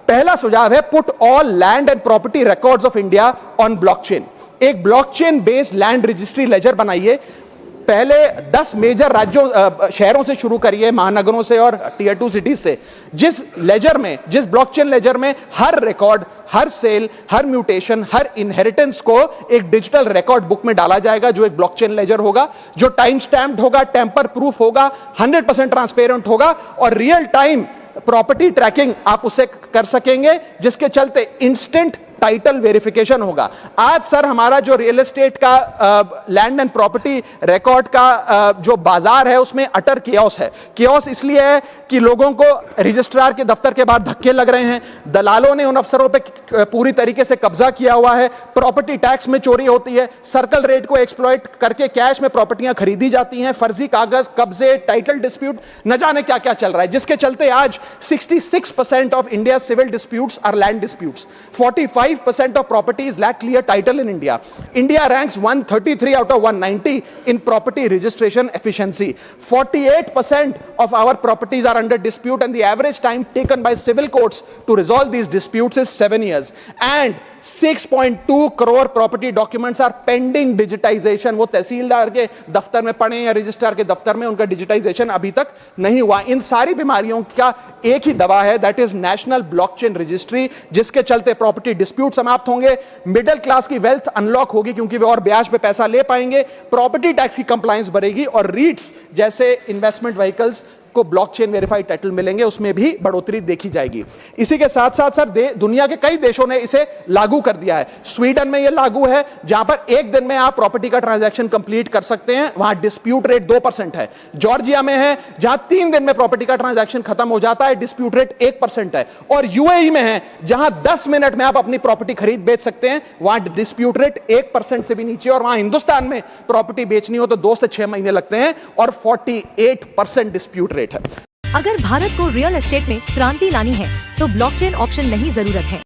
पहला सुझाव है put all land and property records of India on blockchain. एक blockchain based land registry ledger बनाइए। पहले 10 मेजर राज्यों शहरों से शुरू करिए, महानगरों से और टियर 2 सिटीज से, जिस ब्लॉकचेन लेजर में हर रिकॉर्ड, हर सेल, हर म्यूटेशन, हर इनहेरिटेंस को एक डिजिटल रिकॉर्ड बुक में डाला जाएगा, जो एक ब्लॉकचेन लेजर होगा, जो टाइम स्टैम्प्ड होगा, टेम्पर प्रूफ होगा, 100% ट्रांसपेरेंट होगा और रियल टाइम प्रॉपर्टी ट्रैकिंग आप उसे कर सकेंगे, जिसके चलते इंस्टेंट टाइटल वेरिफिकेशन होगा। आज सर हमारा जो रियल एस्टेट का लैंड एंड प्रॉपर्टी रिकॉर्ड का जो बाजार है उसमें अटर कियोस है। कियोस इसलिए है कि लोगों को रजिस्ट्रार के दफ्तर के बाहर धक्के लग रहे हैं, दलालों ने उन अफसरों पे पूरी तरीके से कब्जा किया हुआ है, प्रॉपर्टी टैक्स में चोरी होती है, सर्कल रेट को एक्सप्लॉइट करके कैश में प्रॉपर्टियां खरीदी जाती हैं, फर्जी कागज, कब्जे, टाइटल डिस्प्यूट, न जाने क्या क्या चल रहा है, जिसके चलते आज 66% of India civil disputes are land disputes. 45% of properties lack clear title in India. India ranks 133 out of 190 in property registration efficiency. 48% of our properties are under dispute and the average time taken by civil courts to resolve these disputes is 7 years. And 6.2 crore property documents are pending digitization. वो तहसीलदार के दफ्तर में पड़े या registrar के दफ्तर में, उनका डिजिटाइजेशन अभी तक नहीं हुआ। इन सारी बीमारियों का एक ही दवा है, that is national blockchain registry, जिसके चलते प्रॉपर्टी डिस्प्यूट समाप्त होंगे, मिडिल क्लास की वेल्थ अनलॉक होगी क्योंकि वे और ब्याज पे पैसा ले पाएंगे, प्रॉपर्टी टैक्स की कंप्लायंस बढ़ेगी और रीट्स जैसे इन्वेस्टमेंट व्हीकल्स को ब्लॉकचेन वेरीफाइड टाइटल मिलेंगे, उसमें भी बढ़ोतरी देखी जाएगी। इसी के साथ साथ सर दुनिया के कई देशों ने इसे लागू कर दिया है। स्वीडन में यह लागू है, जहां पर एक दिन में आप प्रॉपर्टी का ट्रांजैक्शन कंप्लीट कर सकते हैं, वहां डिस्प्यूट रेट 2% है। जॉर्जिया में है, जहां 3 दिन में प्रॉपर्टी का ट्रांजैक्शन खत्म हो जाता है, डिस्प्यूट रेट 1% है। और यूएई में है, जहां 10 मिनट में आप अपनी प्रॉपर्टी खरीद बेच सकते हैं, वहां डिस्प्यूट रेट 1% से भी नीचे। और वहां हिंदुस्तान में प्रॉपर्टी बेचनी हो तो 2 से 6 महीने लगते हैं और 48% डिस्प्यूट रेट है। अगर भारत को रियल एस्टेट में क्रांति लानी है तो ब्लॉकचेन ऑप्शन नहीं जरूरत है।